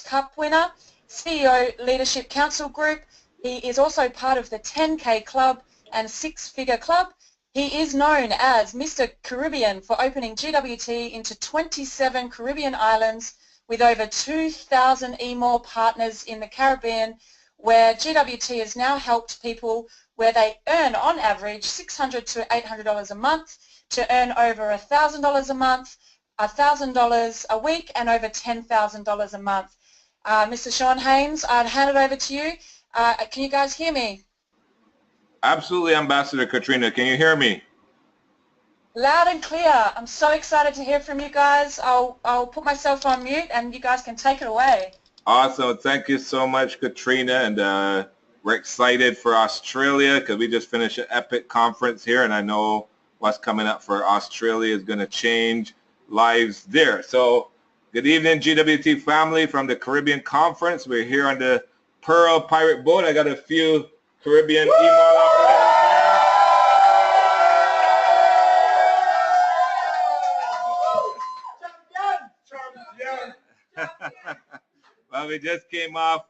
Cup winner, CEO Leadership Council Group. He is also part of the 10K Club and Six Figure Club. He is known as Mr. Caribbean for opening GWT into 27 Caribbean islands with over 2,000 EMOR partners in the Caribbean, where GWT has now helped people where they earn on average $600 to $800 a month to earn over $1,000 a month, $1,000 a week, and over $10,000 a month. Mr. Sean Haynes, I'd hand it over to you. Can you guys hear me? Absolutely, Ambassador Katrina. Can you hear me? Loud and clear. I'm so excited to hear from you guys. I'll put myself on mute and you guys can take it away. Awesome. Thank you so much, Katrina. And we're excited for Australia because we just finished an epic conference here, and I know what's coming up for Australia is going to change lives there. So good evening, GWT family from the Caribbean Conference. We're here on the Pearl Pirate Boat. I got a few Caribbean email operators there. Well, we just came off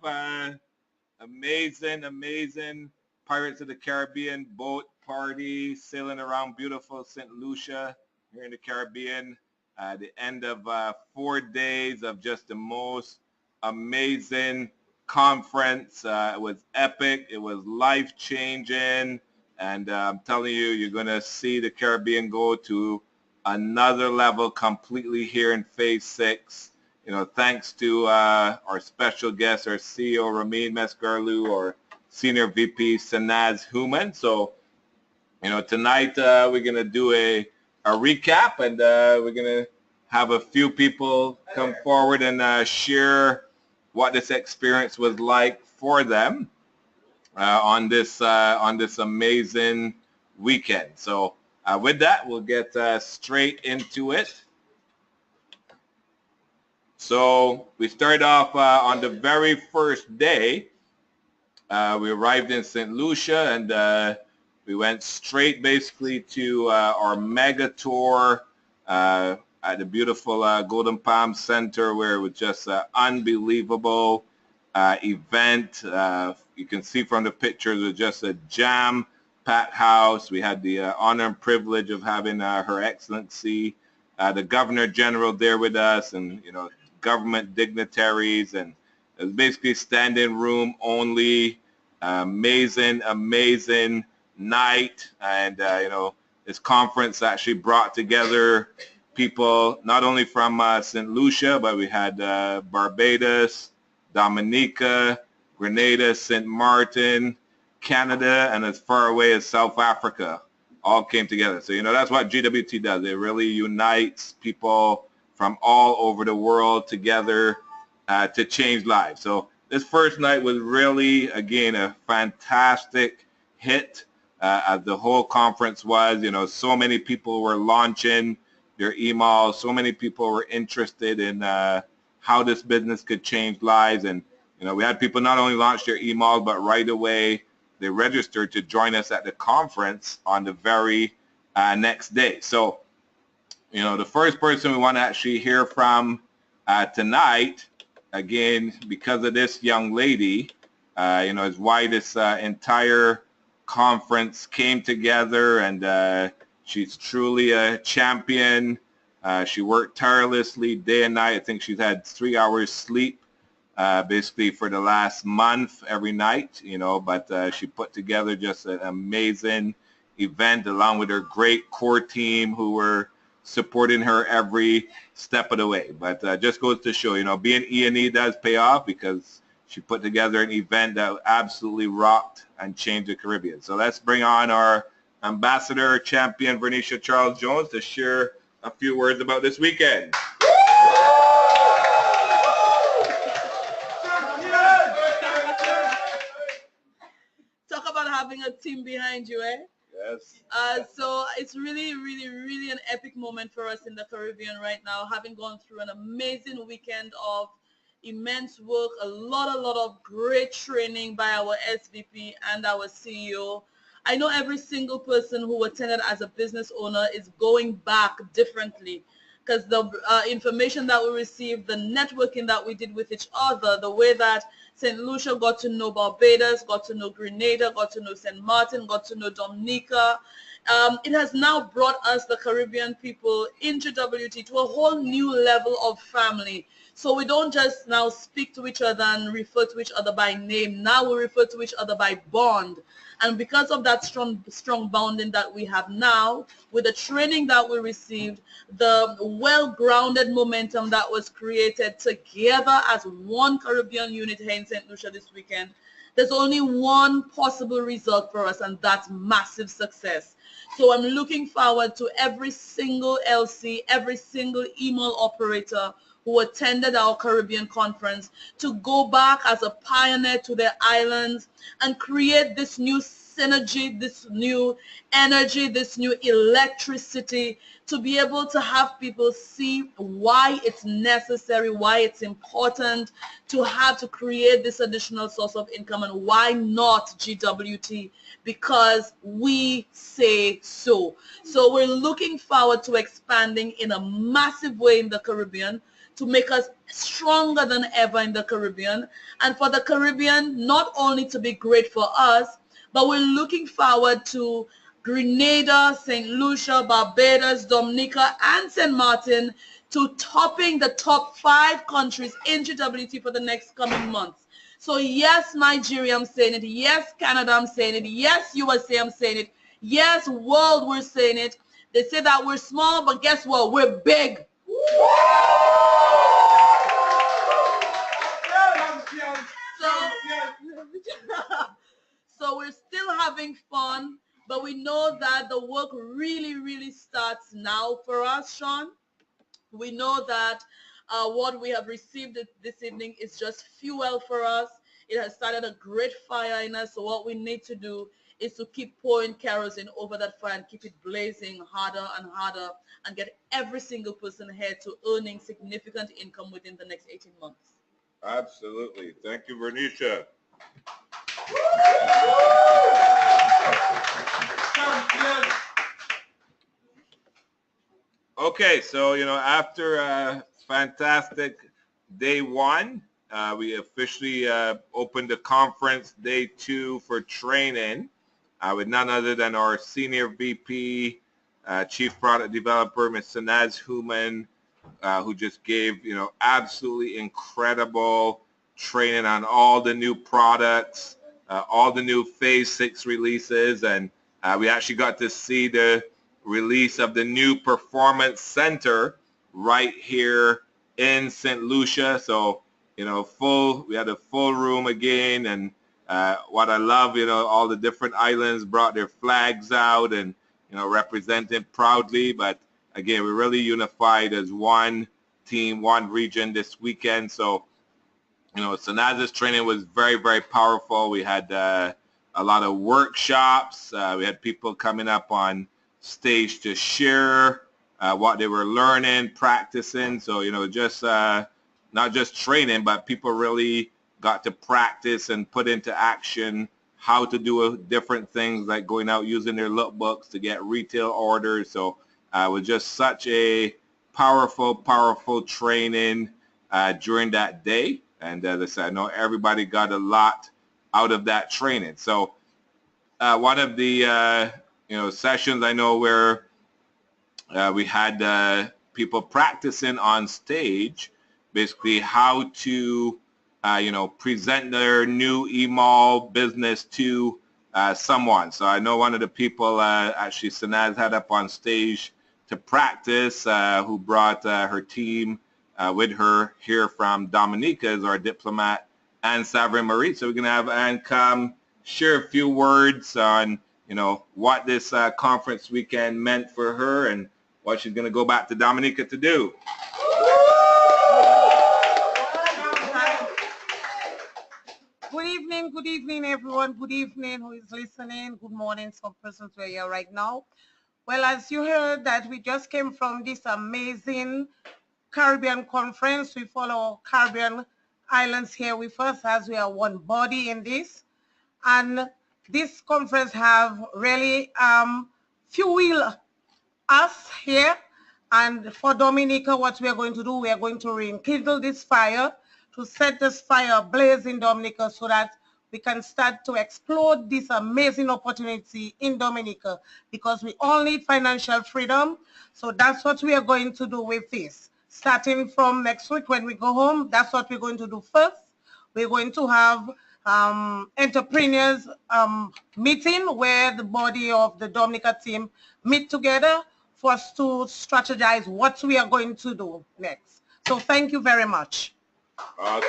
amazing Pirates of the Caribbean boat party, sailing around beautiful St. Lucia here in the Caribbean. The end of 4 days of just the most amazing conference. It was epic. It was life-changing. And I'm telling you, you're going to see the Caribbean go to another level completely here in Phase 6. You know, thanks to our special guest, our CEO, Ramin Mesgarlu, or Senior VP, Sanaz Human. So, you know, tonight we're going to do a recap, and we're going to have a few people come forward and share what this experience was like for them on this amazing weekend. So with that, we'll get straight into it. So we start off on the very first day. We arrived in St. Lucia, and we went straight basically to our mega tour at the beautiful Golden Palm Center, where it was just an unbelievable event. You can see from the pictures, it was just a jam-packed house. We had the honor and privilege of having Her Excellency, the Governor General, there with us, and you know, government dignitaries, and it was basically standing room only. Amazing night, and you know, this conference actually brought together people not only from St. Lucia, but we had Barbados, Dominica, Grenada, St. Martin, Canada, and as far away as South Africa all came together. So, you know, that's what GWT does. It really unites people from all over the world together to change lives. So this first night was really, again, a fantastic hit, as the whole conference was. You know, so many people were launching their emails. So many people were interested in how this business could change lives. And, you know, we had people not only launch their emails, but right away they registered to join us at the conference on the very next day. So, you know, the first person we want to actually hear from tonight, again, because of this young lady, you know, is why this entire conference came together, and she's truly a champion. She worked tirelessly day and night. I think she's had 3 hours sleep basically for the last month every night, you know, but she put together just an amazing event along with her great core team who were supporting her every step of the way. But just goes to show, you know, being E&E does pay off, because she put together an event that absolutely rocked and changed the Caribbean. So let's bring on our ambassador champion, Vernicia Charles Jones, to share a few words about this weekend. Talk about having a team behind you, eh? Yes. So it's really an epic moment for us in the Caribbean right now, having gone through an amazing weekend of immense work, a lot of great training by our SVP and our CEO. I know every single person who attended as a business owner is going back differently, because the information that we received, the networking that we did with each other, the way that St. Lucia got to know Barbados, got to know Grenada, got to know St. Martin, got to know Dominica. It has now brought us, the Caribbean people, in GWT to a whole new level of family. So we don't just now speak to each other and refer to each other by name. Now we refer to each other by bond. And because of that strong bonding that we have now, with the training that we received, the well-grounded momentum that was created together as one Caribbean unit here in St. Lucia this weekend, there's only one possible result for us, and that's massive success. So I'm looking forward to every single LC, every single email operator who attended our Caribbean conference to go back as a pioneer to their islands and create this new synergy, this new energy, this new electricity, to be able to have people see why it's necessary, why it's important to have to create this additional source of income, and why not GWT, because we say so. So we're looking forward to expanding in a massive way in the Caribbean, to make us stronger than ever in the Caribbean, and for the Caribbean not only to be great for us, but we're looking forward to Grenada, St. Lucia, Barbados, Dominica, and St. Martin to topping the top 5 countries in GWT for the next coming months. So yes, Nigeria, I'm saying it. Yes, Canada, I'm saying it. Yes, USA, I'm saying it. Yes, world, we're saying it. They say that we're small, but guess what? We're big. So we're still having fun, but we know that the work really, really starts now for us, Sean. We know that what we have received this evening is just fuel for us. It has started a great fire in us, so what we need to do is to keep pouring kerosene over that fire and keep it blazing harder and harder, and get every single person here to earning significant income within the next 18 months. Absolutely. Thank you, Vernicia. Okay, so, after a fantastic day 1, we officially opened the conference day 2 for training with none other than our Senior VP, Chief Product Developer, Ms. Sanaz Human, who just gave, absolutely incredible training on all the new products, all the new Phase 6 releases, and we actually got to see the release of the new Performance Center right here in St. Lucia. So, we had a full room again, and what I love, all the different islands brought their flags out and, represented proudly. But again, we're really unified as one team, one region this weekend. So, Sanaz's training was very, very powerful. We had a lot of workshops. We had people coming up on stage to share what they were learning, practicing. So, just not just training, but people really got to practice and put into action how to do different things, like going out using their lookbooks to get retail orders. So it was just such a powerful, powerful training during that day. And as I said, I know everybody got a lot out of that training. So one of the sessions I know where we had people practicing on stage, basically how to present their new email business to someone. So I know one of the people actually Sanaz had up on stage to practice, who brought her team with her here from Dominica as our diplomat, Anne Savre-Marie. So we're going to have Anne come share a few words on what this conference weekend meant for her and what she's going to go back to Dominica to do. Good evening, everyone. Good evening who is listening. Good morning, some persons who are here right now. Well, as you heard that we just came from this amazing Caribbean conference with all our Caribbean islands here with us, as we are one body in this. And this conference have really fueled us here And for Dominica, what we are going to do, we are going to rekindle this fire, to set this fire ablaze in Dominica so that we can start to explode this amazing opportunity in Dominica, because we all need financial freedom. So that's what we are going to do with this. Starting from next week when we go home, that's what we're going to do first. We're going to have entrepreneurs meeting where the body of the Dominica team meet together for us to strategize what we are going to do next. So thank you very much. Awesome.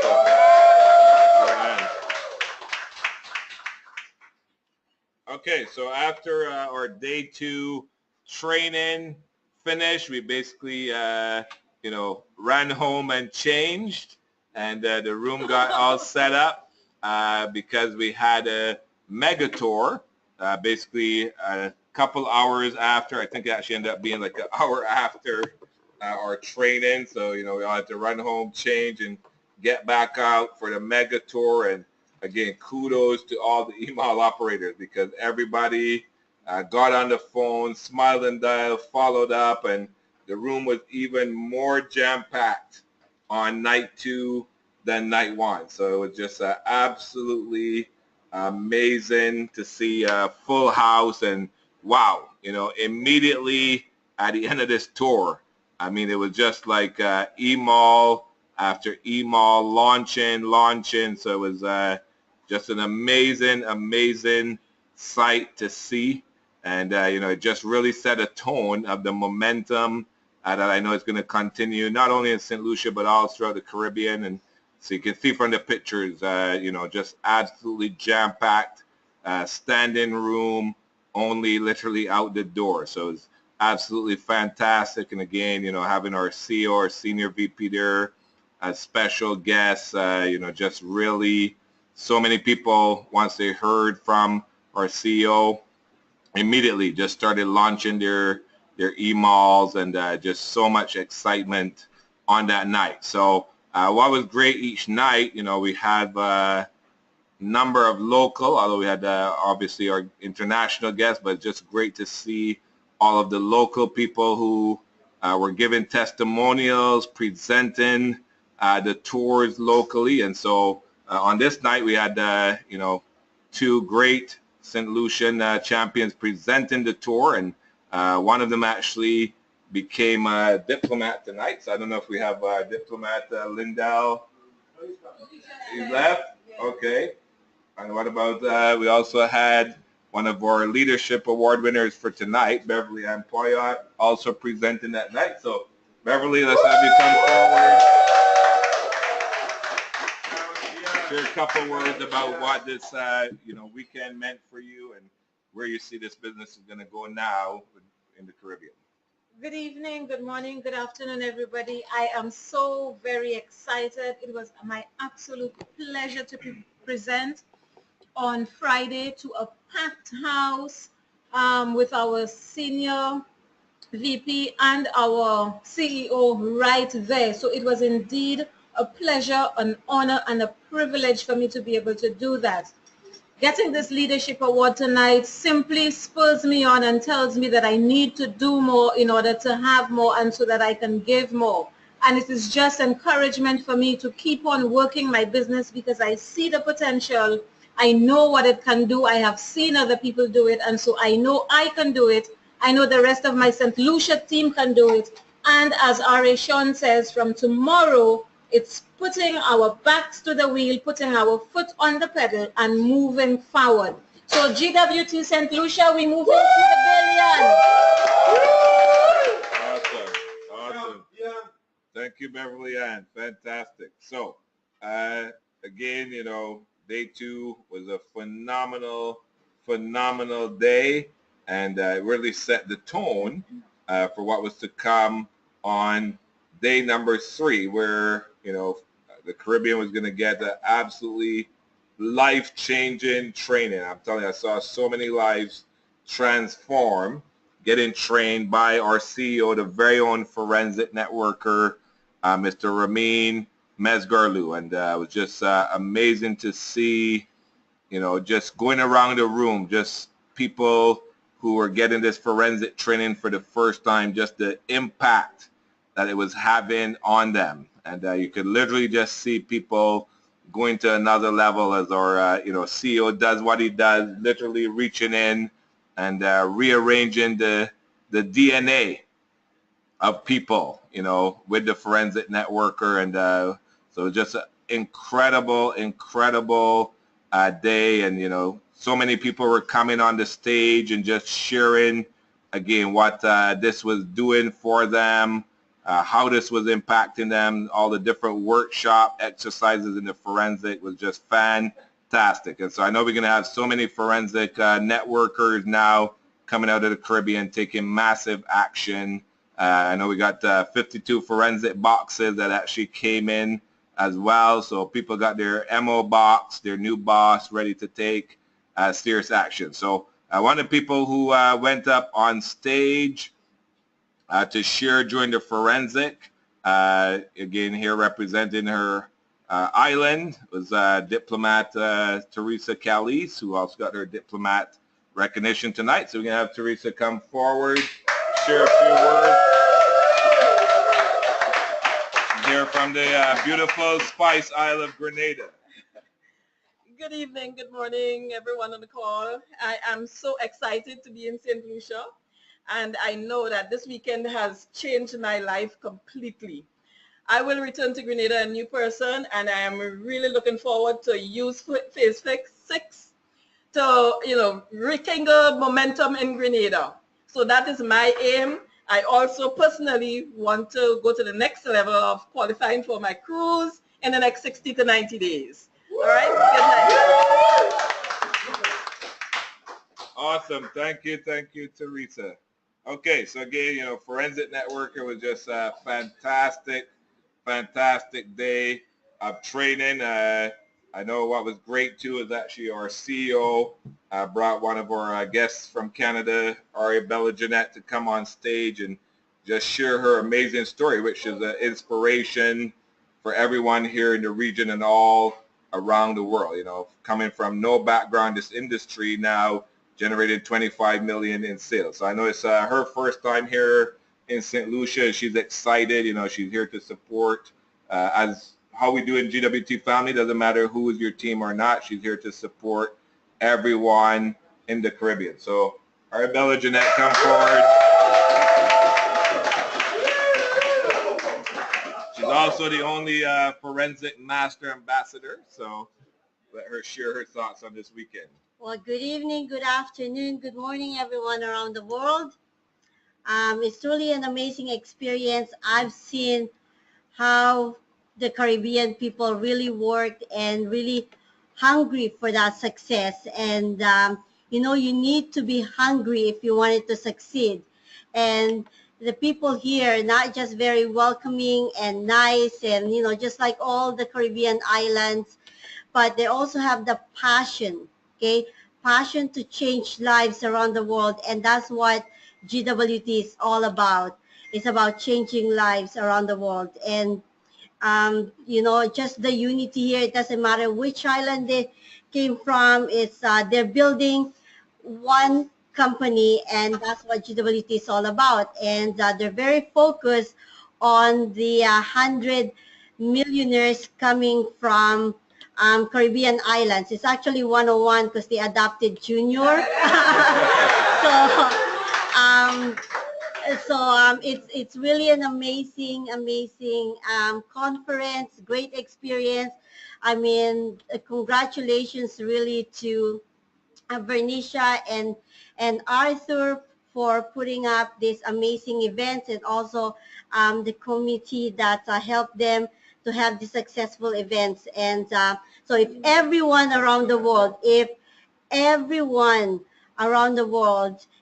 Okay, so after our day 2 training finished, we basically, ran home and changed, and the room got all set up because we had a mega tour, basically a couple hours after. I think it actually ended up being like an hour after our training. So, we all had to run home, change, and get back out for the mega tour. And again, kudos to all the email operators, because everybody got on the phone, smiled and dialed, followed up, and the room was even more jam-packed on night 2 than night 1. So it was just absolutely amazing to see a full house. And wow, immediately at the end of this tour, I mean, it was just like e-mall after e-mall launching. So it was just an amazing sight to see. And, it just really set a tone of the momentum that I know is going to continue, not only in St. Lucia, but all throughout the Caribbean. And so you can see from the pictures, just absolutely jam-packed, standing room, only literally out the door. So it's absolutely fantastic. And again, having our CEO, our senior VP there as special guests, just really so many people, once they heard from our CEO, immediately just started launching their emails, and just so much excitement on that night. So what was great each night, we had a number of local, although we had obviously our international guests, but just great to see all of the local people who were giving testimonials, presenting the tours locally. And so on this night we had 2 great St. Lucian champions presenting the tour, and one of them actually became a diplomat tonight. So I don't know if we have diplomat Lindell. He left? Okay. And what about, we also had one of our leadership award winners for tonight, Beverly Ann Poyot, also presenting that night. So Beverly, let's have you come forward. Share a couple words about what this weekend meant for you and where you see this business is going to go now in the Caribbean. Good evening, good morning, good afternoon, everybody. I am so very excited. It was my absolute pleasure to present on Friday to a packed house with our senior VP and our CEO right there. So it was indeed a pleasure, an honor, and a privilege for me to be able to do that. Getting this leadership award tonight simply spurs me on and tells me that I need to do more in order to have more, and so that I can give more. And it is just encouragement for me to keep on working my business, because I see the potential. I know what it can do. I have seen other people do it, and so I know I can do it. I know the rest of my St. Lucia team can do it. And as R.A. Sean says, from tomorrow, it's putting our backs to the wheel, putting our foot on the pedal, and moving forward. So GWT St. Lucia, we moving to the billion. Awesome. Thank you, Beverly Ann. Fantastic. So, again, day 2 was a phenomenal day, and really set the tone for what was to come on day number 3, where the Caribbean was going to get the absolutely life-changing training. I'm telling you, I saw so many lives transform getting trained by our CEO, the very own forensic networker, Mr. Ramin Mesgarlu. And it was just amazing to see, just going around the room, just people who were getting this forensic training for the first time, just the impact that it was having on them. And you could literally just see people going to another level as our CEO does what he does, literally reaching in and rearranging the DNA of people, with the forensic networker. And so just an incredible day. And so many people were coming on the stage and just sharing again what this was doing for them, how this was impacting them. All the different workshop exercises in the forensic was just fantastic. And so I know we're going to have so many forensic networkers now coming out of the Caribbean taking massive action. I know we got 52 forensic boxes that actually came in as well. So people got their MO box, their new boss, ready to take serious action. So one of the people who went up on stage to share during the forensic, again here representing her island, was diplomat Teresa Calise, who also got her diplomat recognition tonight. So we're going to have Teresa come forward, share a few words. Here from the beautiful Spice Isle of Grenada. Good evening, good morning, everyone on the call. I am so excited to be in St. Lucia, and I know that this weekend has changed my life completely. I will return to Grenada a new person, and I am really looking forward to use Phase 6 to, rekindle momentum in Grenada. So that is my aim. I also personally want to go to the next level of qualifying for my cruise in the next 60 to 90 days. All right? Good night. Awesome. Thank you, Teresa. Okay, so again, Forensic Networker was just a fantastic day of training. I know what was great too is actually our CEO brought one of our guests from Canada, Arabella Jeanette, to come on stage and just share her amazing story, which is an inspiration for everyone here in the region and all around the world. Coming from no background in this industry, now generated 25 million in sales. So I know it's her first time here in St. Lucia. She's excited. She's here to support as how we do in GWT family. Doesn't matter who is your team or not. She's here to support everyone in the Caribbean. So Arabella Jeanette, come forward. She's also the only forensic master ambassador. So let her share her thoughts on this weekend. Well, good evening, good afternoon, good morning, everyone around the world. It's truly an amazing experience. I've seen how the Caribbean people really worked and really hungry for that success. And, you need to be hungry if you want it to succeed. And the people here, not just very welcoming and nice and, just like all the Caribbean islands, but they also have the passion, okay? Passion to change lives around the world. And that's what GWT is all about. It's about changing lives around the world. And, just the unity here, it doesn't matter which island they came from. It's they're building one company, and that's what GWT is all about. And they're very focused on the 100 millionaires coming from Caribbean islands. It's actually 101 because they adopted Junior. It's really an amazing conference, great experience. I mean, congratulations really to Bernicia and Arthur for putting up these amazing events, and also the committee that helped them to have the successful events. And so if everyone around the world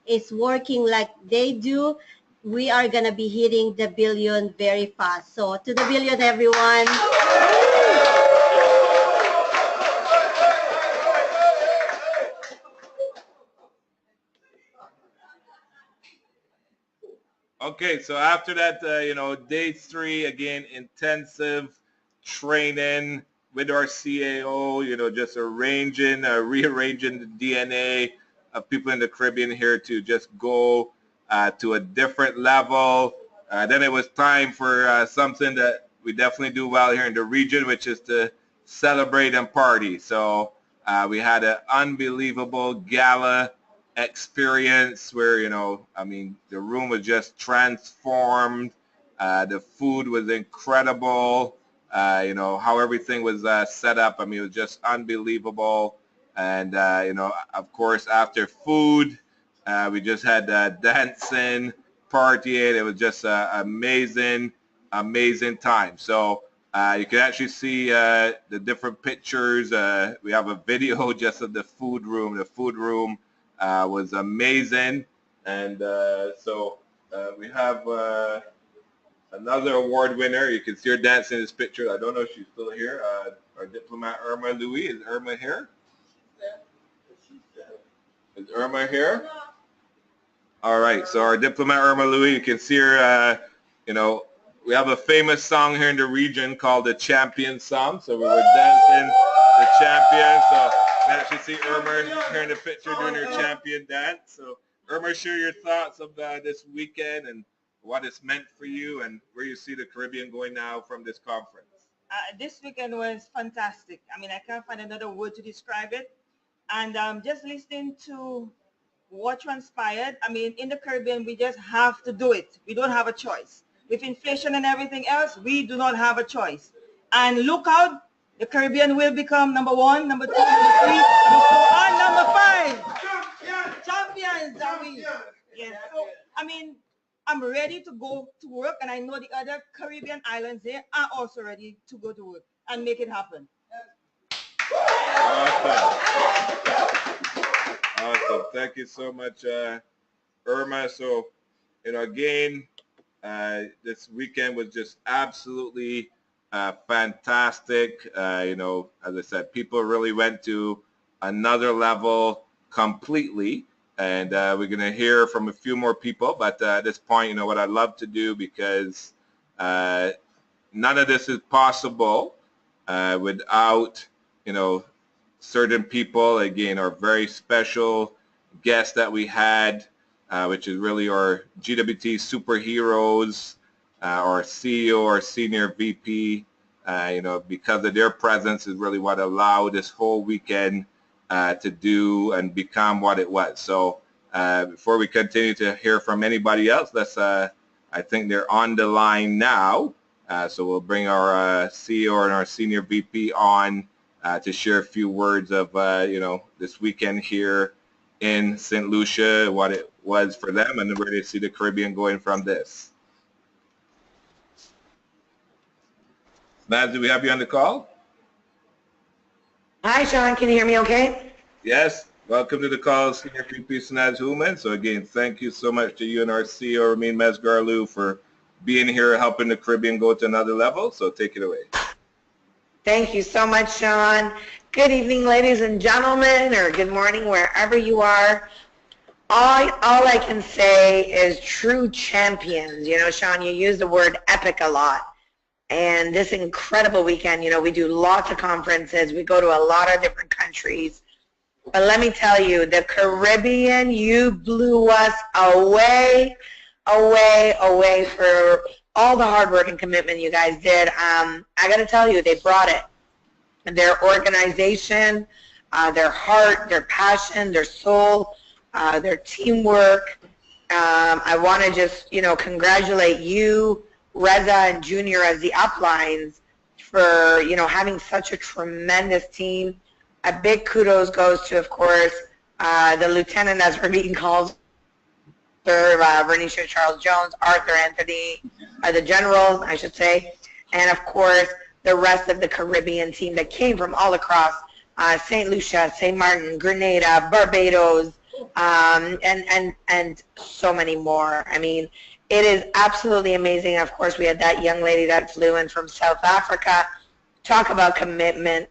is working like they do, we are going to be hitting the billion very fast. So to the billion, everyone. Okay, so after that, day 3, again, intensive training with our CAO, just rearranging the DNA of people in the Caribbean here to just go to a different level. Then it was time for something that we definitely do well here in the region, which is to celebrate and party. So we had an unbelievable gala experience where, you know, I mean, the room was just transformed. The food was incredible. You know, how everything was set up. I mean, it was just unbelievable. And, you know, of course, after food, we just had dancing, partying. It was just an amazing, amazing time. So you can actually see the different pictures. We have a video just of the food room. The food room was amazing. And so we have another award winner. You can see her dancing in this picture. I don't know if she's still here. Our diplomat, Irma Louis. Is Irma here? Is Irma here? All right. So our diplomat, Irma Louis, you can see her, you know, we have a famous song here in the region called the Champion Song. So we were dancing the champion. So you can actually see Irma here in the picture doing her champion dance. So Irma, share your thoughts of this weekend and what it's meant for you and where you see the Caribbean going now from this conference. This weekend was fantastic. I mean, I can't find another word to describe it. And just listening to what transpired, I mean, in the Caribbean, we just have to do it. We don't have a choice. With inflation and everything else, we do not have a choice. And look out, the Caribbean will become number 1, number 2, number 3, number 4, and number 5. Champions are we. Yes. So, I mean, I'm ready to go to work, and I know the other Caribbean islands there are also ready to go to work and make it happen. Awesome. Thank you so much, Irma. So, you know, again, this weekend was just absolutely fantastic. You know, as I said, people really went to another level completely. And we're going to hear from a few more people. But at this point, you know, what I'd love to do, because none of this is possible without, you know, certain people. Again, our very special guest that we had, which is really our GWT superheroes, our CEO, our senior VP. You know, because of their presence is really what allowed this whole weekend to do and become what it was. So before we continue to hear from anybody else, let's, I think they're on the line now. So we'll bring our CEO and our senior VP on to share a few words of, you know, this weekend here in St. Lucia, what it was for them and where they see the Caribbean going from this. Matt, do we have you on the call? Hi, Sean. Can you hear me okay? Yes. Welcome to the call, Senior VP Snaz Human. So again, thank you so much to you and our CEO, Ramin Mesgarlou, for being here, helping the Caribbean go to another level. So take it away. Thank you so much, Sean. Good evening, ladies and gentlemen, or good morning, wherever you are. All I can say is true champions. You know, Sean, you use the word epic a lot. And this incredible weekend, you know, we do lots of conferences. We go to a lot of different countries. But let me tell you, the Caribbean, you blew us away for all the hard work and commitment you guys did. I got to tell you, they brought it. Their organization, their heart, their passion, their soul, their teamwork. I want to just, you know, congratulate you, Reza and Junior as the uplines for, you know, having such a tremendous team. A big kudos goes to, of course, the lieutenant, as Ramin calls her, Vernicia Charles Jones, Arthur Anthony, the generals, I should say, and of course the rest of the Caribbean team that came from all across St. Lucia, St. Martin, Grenada, Barbados, and so many more. I mean, it is absolutely amazing. Of course, we had that young lady that flew in from South Africa. Talk about commitment.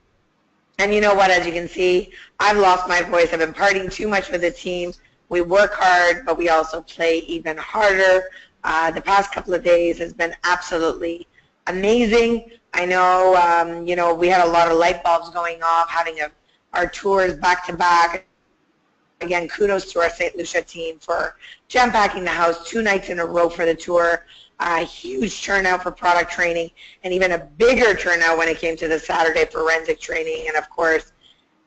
And you know what, as you can see, I've lost my voice. I've been partying too much with the team. We work hard, but we also play even harder. The past couple of days has been absolutely amazing. I know, you know, we had a lot of light bulbs going off, having our tours back to back, again, kudos to our St. Lucia team for jam-packing the house 2 nights in a row for the tour. A huge turnout for product training, and even a bigger turnout when it came to the Saturday forensic training. And of course,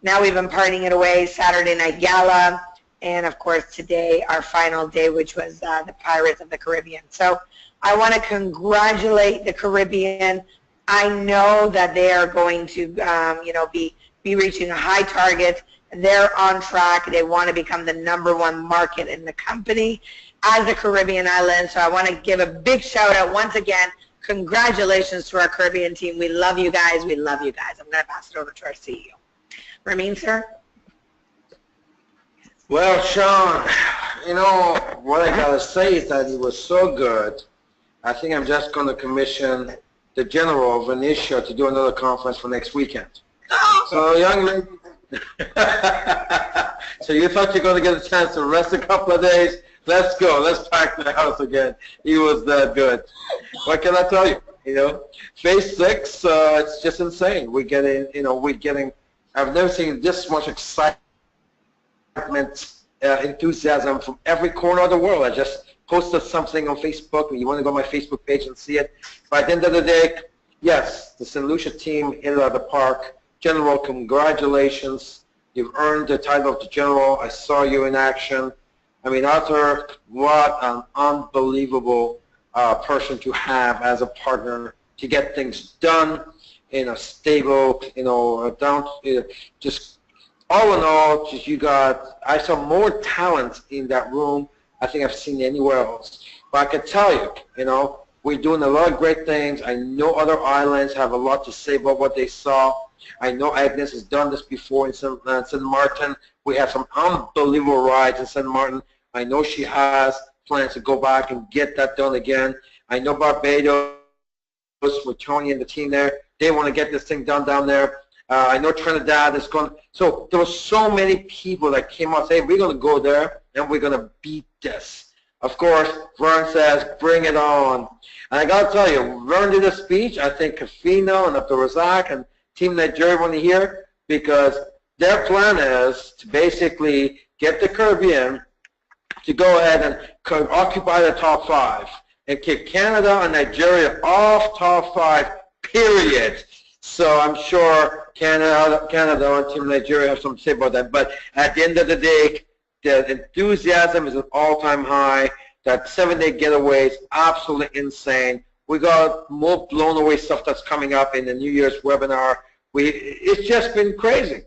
now we've been partying it away, Saturday night gala, and of course today our final day, which was the Pirates of the Caribbean. So I want to congratulate the Caribbean. I know that they are going to, be reaching a high target. They're on track. They want to become the #1 market in the company as the Caribbean island. So I want to give a big shout out once again. Congratulations to our Caribbean team. We love you guys. We love you guys. I'm going to pass it over to our CEO. Ramin, sir? Well, Sean, what I got to say is that it was so good. I think I'm just going to commission the General of Venetia to do another conference for next weekend. So, young lady, so you thought you're going to get a chance to rest a couple of days? Let's go. Let's pack the house again. He was that good. What can I tell you? Phase 6, it's just insane. We're getting, I've never seen this much excitement, enthusiasm from every corner of the world. I just posted something on Facebook. You want to go on my Facebook page and see it. By the end of the day, yes, the St. Lucia team hit it out of the park. General, congratulations. You've earned the title of the General. I saw you in action. I mean, Arthur, what an unbelievable person to have as a partner to get things done in a stable, just all in all, I saw more talent in that room I think I've seen anywhere else. But I can tell you, we're doing a lot of great things. I know other islands have a lot to say about what they saw. I know Agnes has done this before in St. Martin. We have some unbelievable rides in St. Martin. I know she has plans to go back and get that done again. I know Barbados with Tony and the team there, they want to get this thing done down there. I know Trinidad is going. So there were so many people that came out saying, we're going to go there and we're going to beat this. Of course, Vern says, bring it on. And I got to tell you, Vern did a speech. I think Kafino and Abdul Razak and Team Nigeria want to hear, because their plan is to basically get the Caribbean to go ahead and occupy the top 5 and kick Canada and Nigeria off top 5, period. So I'm sure Canada and Team Nigeria have something to say about that. But at the end of the day, the enthusiasm is an all-time high. That 7-day getaway is absolutely insane. We got more blown away stuff that's coming up in the New Year's webinar. It's just been crazy.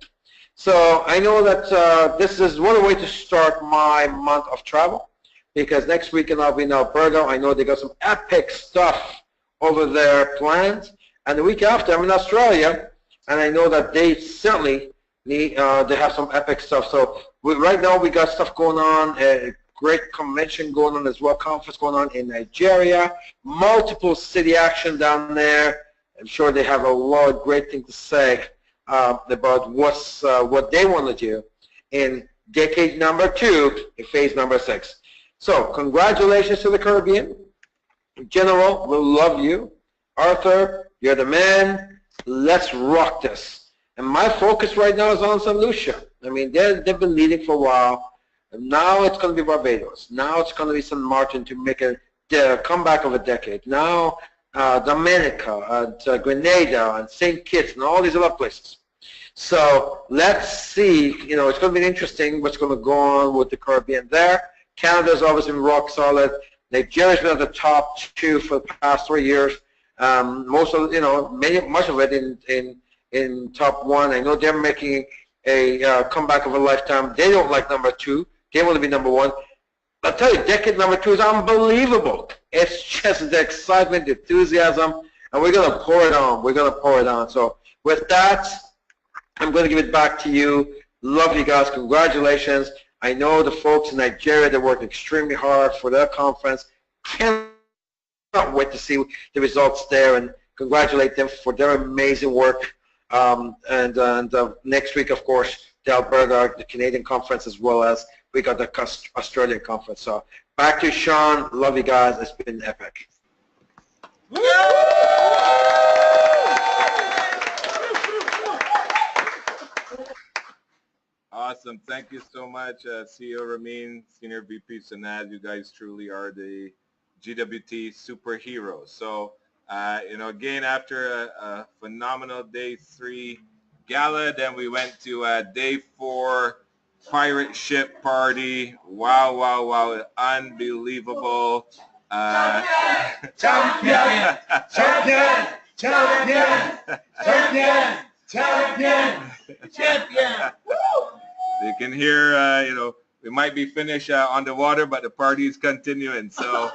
So I know that this is one way to start my month of travel, because next weekend I'll be in Alberta. I know they got some epic stuff over there planned. And the week after, I'm in Australia, and I know that they certainly need, they have some epic stuff. So right now we got stuff going on, a great convention going on as well, conference going on in Nigeria, multiple city action down there. I'm sure they have a lot of great things to say about what they want to do in decade number 2, in phase number 6. So congratulations to the Caribbean. General, we love you. Arthur, you're the man. Let's rock this. And my focus right now is on St. Lucia. I mean, they've been leading for a while. And now it's going to be Barbados. Now it's going to be St. Martin to make a comeback of a decade. Now Dominica and Grenada and St. Kitts and all these other places. So let's see. It's going to be interesting what's going to go on with the Caribbean there. Canada's obviously been rock solid. Nigeria's been at the top 2 for the past 3 years. Most of much of it in top 1. I know they're making a comeback of a lifetime. They don't like number 2. They want to be number 1. I'll tell you, decade number 2 is unbelievable. It's just the excitement, the enthusiasm, and we're going to pour it on. We're going to pour it on. So with that, I'm going to give it back to you. Love you guys. Congratulations. I know the folks in Nigeria, they worked extremely hard for their conference. Cannot wait to see the results there, and congratulate them for their amazing work. Next week, of course, the Alberta, the Canadian conference, as well as we got the Australian conference. So back to Sean. Love you guys. It's been epic. Awesome. Thank you so much, CEO Ramin, Senior VP Sanad. You guys truly are the GWT superheroes. So, again, after a phenomenal day 3 gala, then we went to day 4 pirate ship party. Wow, wow, wow. Unbelievable. Champion! Champion! Champion! Champion! Champion! Champion! You can hear, we might be finished on the water, but the party is continuing. So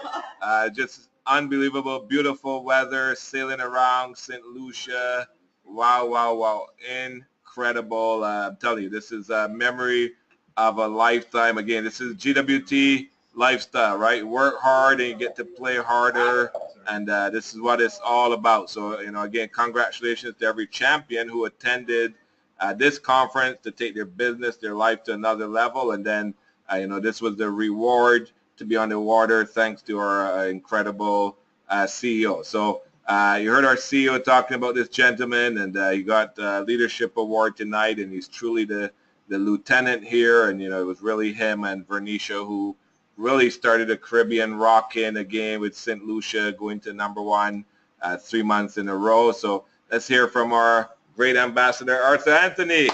just unbelievable, beautiful weather, sailing around St. Lucia. Wow, wow, wow. Incredible. I'm telling you, this is a memory of a lifetime. Again, this is GWT lifestyle, right? Work hard and you get to play harder. And this is what it's all about. So, again, congratulations to every champion who attended this conference to take their business, their life to another level. And then, this was the reward to be on the water thanks to our incredible CEO. So you heard our CEO talking about this gentleman, and he got a leadership award tonight, and he's truly the lieutenant here. And, it was really him and Vernicia who really started the Caribbean rocking again with St. Lucia going to #1 3 months in a row. So let's hear from our great ambassador, Arthur Anthony.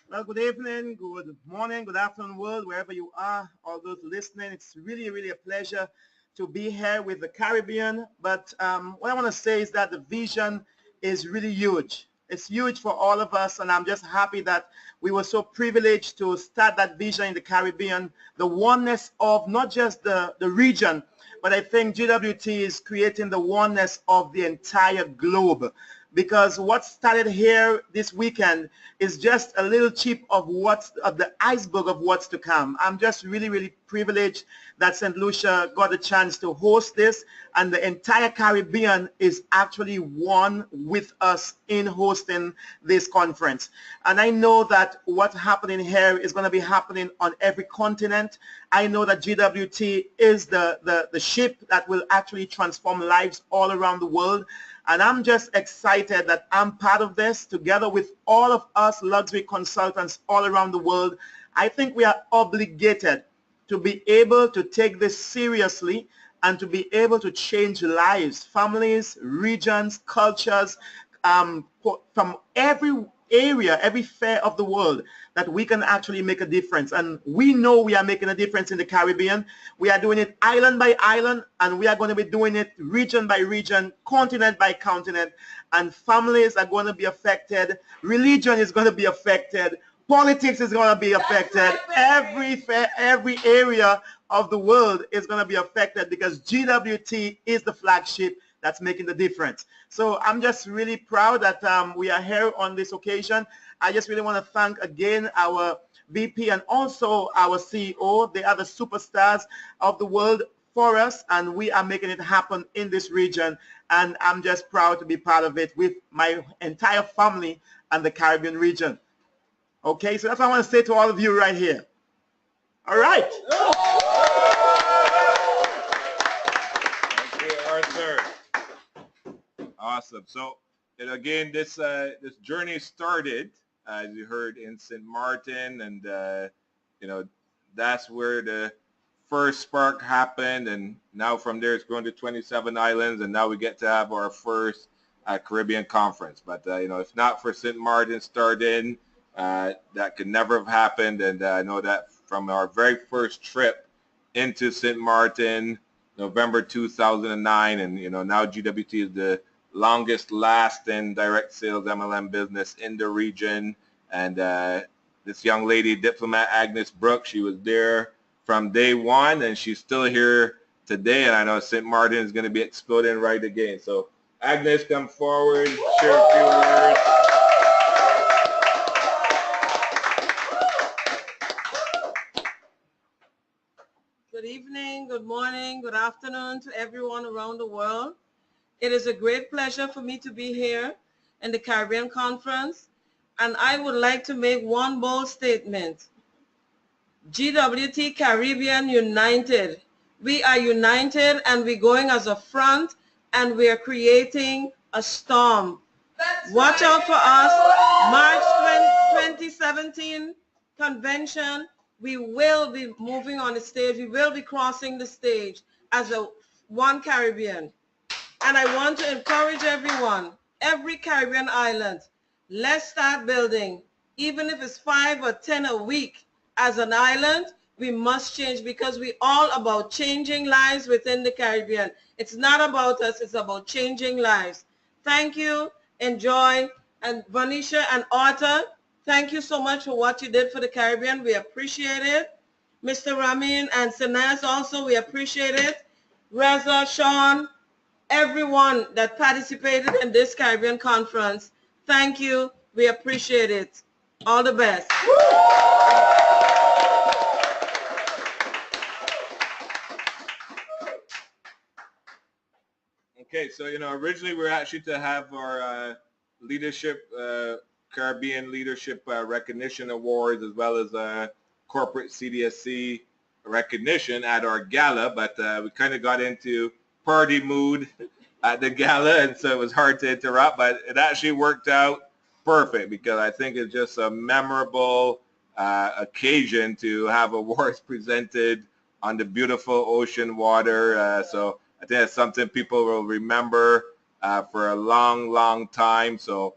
Well, good evening, good morning, good afternoon, world, wherever you are, all those listening. It's really, really a pleasure to be here with the Caribbean. But what I want to say is that the vision is really huge. It's huge for all of us, and I'm just happy that we were so privileged to start that vision in the Caribbean, the oneness of not just the region, but I think GWT is creating the oneness of the entire globe. Because what started here this weekend is just a little chip of the iceberg of what's to come. I'm just really, really privileged that St. Lucia got a chance to host this, and the entire Caribbean is actually one with us in hosting this conference. And I know that what's happening here is going to be happening on every continent. I know that GWT is the ship that will actually transform lives all around the world. And I'm just excited that I'm part of this together with all of us luxury consultants all around the world. I think we are obligated to be able to take this seriously and to be able to change lives, families, regions, cultures, from every area, every fair of the world, that we can actually make a difference. And we know we are making a difference in the Caribbean. We are doing it island by island, and we are going to be doing it region by region, continent by continent, and families are going to be affected. Religion is going to be affected. Politics is going to be affected. Every area of the world is going to be affected because GWT is the flagship that's making the difference. So I'm just really proud that we are here on this occasion. I just really want to thank again our VP and also our CEO. They are the superstars of the world for us, and we are making it happen in this region. And I'm just proud to be part of it with my entire family and the Caribbean region. Okay, so that's what I want to say to all of you right here. All right. Thank you, Arthur. Awesome. So, and again, this journey started, as you heard, in St. Martin, and that's where the first spark happened, and now from there it's grown to 27 islands, and now we get to have our first Caribbean conference. But if not for St. Martin starting, that could never have happened. And I know that from our very first trip into St. Martin, November 2009, and now GWT is the longest lasting direct sales MLM business in the region. And this young lady, Diplomat Agnes Brooks, she was there from day one, and she's still here today. And I know St. Martin is going to be exploding right again. So Agnes, come forward, share a few words. Good evening, good morning, good afternoon to everyone around the world. It is a great pleasure for me to be here in the Caribbean Conference, and I would like to make one bold statement. GWT Caribbean United. We are united, and we're going as a front, and we are creating a storm. Watch out for us. March 2017 convention. We will be moving on the stage. We will be crossing the stage as a One Caribbean. And I want to encourage everyone, every Caribbean island, let's start building. Even if it's 5 or 10 a week as an island, we must change because we're all about changing lives within the Caribbean. It's not about us, it's about changing lives. Thank you, enjoy, and Vanisha and Arthur, thank you so much for what you did for the Caribbean. We appreciate it. Mr. Ramin and Sinaz also, we appreciate it. Reza, Sean, everyone that participated in this Caribbean conference, thank you. We appreciate it. All the best. Okay, so originally we were actually to have our leadership, Caribbean Leadership Recognition Awards, as well as corporate CDSC recognition at our gala, but we kind of got into party mood at the gala, and so it was hard to interrupt, but it actually worked out perfect because I think it's just a memorable occasion to have awards presented on the beautiful ocean water. So I think it's something people will remember for a long, long time. So,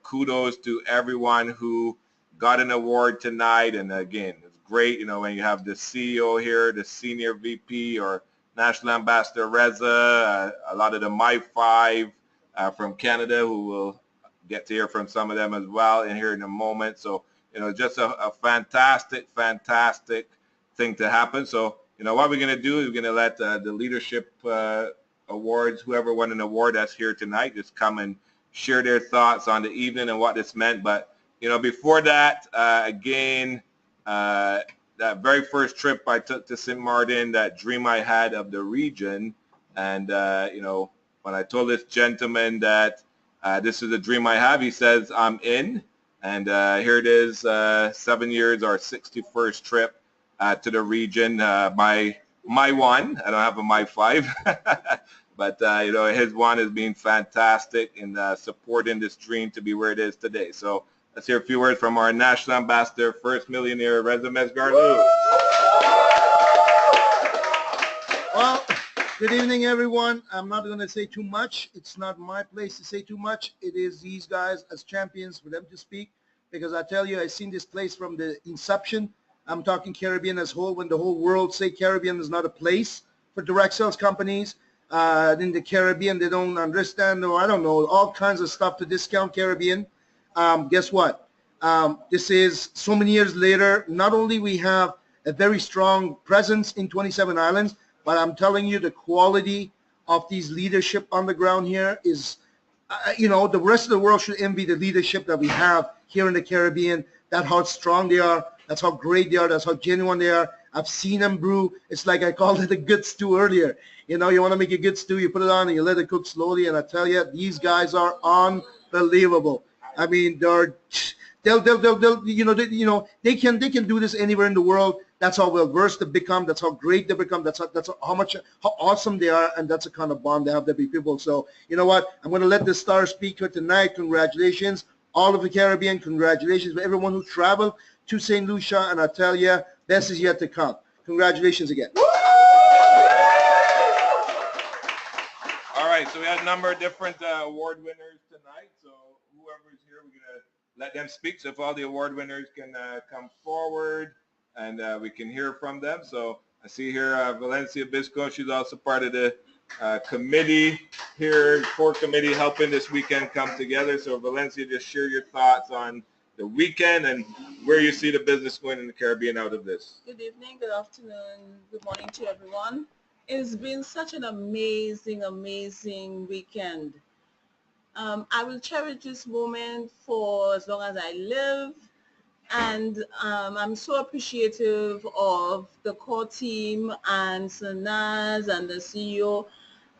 kudos to everyone who got an award tonight. And again, it's great, when you have the CEO here, the senior VP or National Ambassador Reza, a lot of the My 5 from Canada, who will get to hear from some of them as well in here in a moment. So, just a fantastic, fantastic thing to happen. So, what we're going to do is we're going to let the leadership awards, whoever won an award that's here tonight, just come and share their thoughts on the evening and what this meant. But, before that, again, that very first trip I took to St. Martin, that dream I had of the region, and, when I told this gentleman that this is a dream I have, he says, I'm in. And here it is, 7 years, our 61st trip to the region. My one, I don't have a my 5, but his one has been fantastic in supporting this dream to be where it is today. So let's hear a few words from our national ambassador, first millionaire, Reza Mesgarlu. Well, good evening, everyone. I'm not going to say too much. It's not my place to say too much. It is these guys as champions for them to speak, because I tell you, I've seen this place from the inception. I'm talking Caribbean as a whole. When the whole world say Caribbean is not a place for direct sales companies, in the Caribbean, they don't understand, or I don't know, all kinds of stuff to discount Caribbean. Guess what? This is so many years later. Not only we have a very strong presence in 27 islands, but I'm telling you, the quality of these leadership on the ground here is, the rest of the world should envy the leadership that we have here in the Caribbean. That's how strong they are. That's how great they are. That's how genuine they are. I've seen them brew. It's like I called it a good stew earlier. You want to make a good stew, you put it on and you let it cook slowly. And I tell you, these guys are unbelievable. I mean, they can do this anywhere in the world. That's how well versed they become. That's how great they become. That's how awesome they are, and that's the kind of bond they have with people. So you know what? I'm going to let the star speaker tonight. Congratulations, all of the Caribbean. Congratulations to everyone who traveled to St. Lucia, and I tell you, best is yet to come. Congratulations again. All right, so we had a number of different award winners tonight. So whoever's here, we're going to let them speak. So if all the award winners can come forward and we can hear from them. So I see here Valencia Bisco. She's also part of the committee here, core committee, helping this weekend come together. So Valencia, just share your thoughts on the weekend and where you see the business going in the Caribbean out of this. Good evening, good afternoon, good morning to everyone. It's been such an amazing, amazing weekend. I will cherish this moment for as long as I live, and I'm so appreciative of the core team and Sanaz and the CEO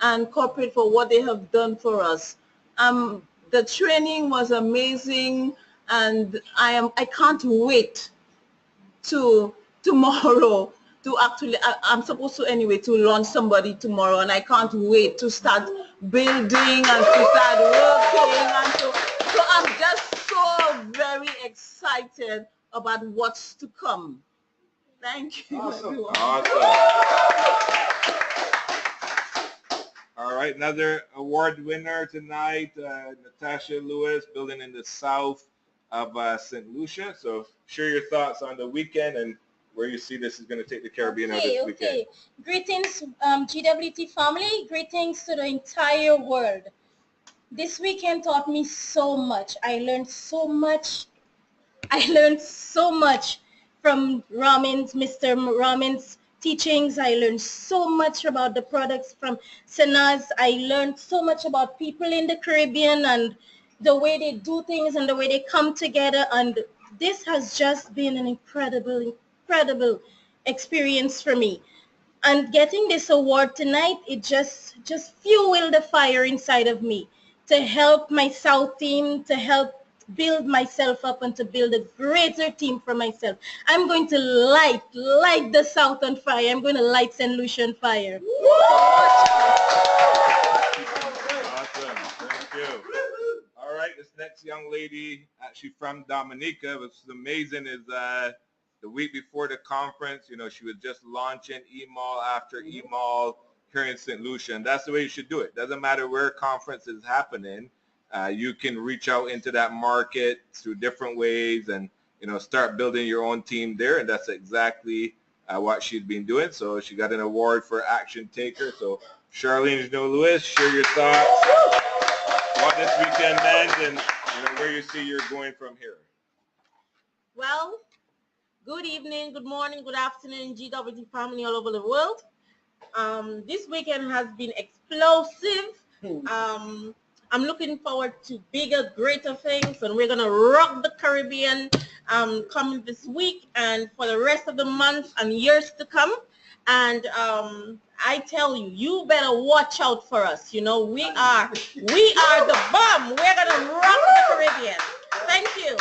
and corporate for what they have done for us. The training was amazing, and I can't wait to tomorrow to actually, I'm supposed to anyway to launch somebody tomorrow, and I can't wait to start building and to start working and so I'm just so very excited about what's to come. Thank you, everyone. Awesome. All right, another award winner tonight, Natasha Lewis, building in the south of St. Lucia. So share your thoughts on the weekend and where you see this is going to take the Caribbean out this weekend. Okay. Greetings, GWT family. Greetings to the entire world. This weekend taught me so much. I learned so much. From Mr. Ramin's teachings. I learned so much about the products from Senaz. I learned so much about people in the Caribbean and the way they do things and the way they come together. And this has just been an incredible experience for me. And getting this award tonight, it just fueled the fire inside of me to help my South team, to help build myself up and to build a greater team for myself. I'm going to light the South on fire. I'm going to light St. Lucia on fire. Awesome. Thank you. All right, this next young lady, actually from Dominica, what's amazing is the week before the conference, you know, she was just launching E-Mall after E-Mall here in St. Lucia, and that's the way you should do it. Doesn't matter where conference is happening. You can reach out into that market through different ways and, you know, start building your own team there. And that's exactly what she's been doing. So she got an award for Action Taker. So Charlene Lewis, share your thoughts, what this weekend meant, and where you see you're going from here. Well, good evening, good morning, good afternoon, GWT family all over the world. This weekend has been explosive. I'm looking forward to bigger, greater things, and we're going to rock the Caribbean coming this week and for the rest of the month and years to come. And I tell you, you better watch out for us. You know, we are the bomb. We're going to rock the Caribbean. Thank you.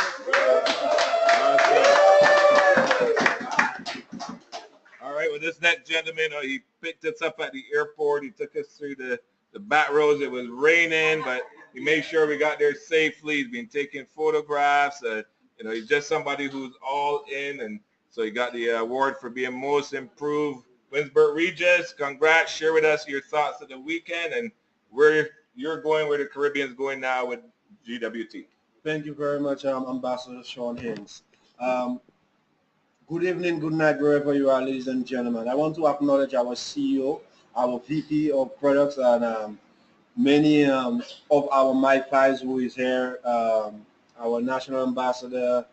All right, well, this next gentleman, he picked us up at the airport. He took us through the back roads. It was raining, but he made sure we got there safely. He's been taking photographs. He's just somebody who's all in, and so he got the award for being most improved. Winsburg Regis, congrats. Share with us your thoughts of the weekend and where you're going, where the Caribbean's going now with GWT. Thank you very much, Ambassador Sean Haynes. Good evening, good night, wherever you are, ladies and gentlemen. I want to acknowledge our CEO, our VP of products, and many of our MyFis who is here, our national ambassador,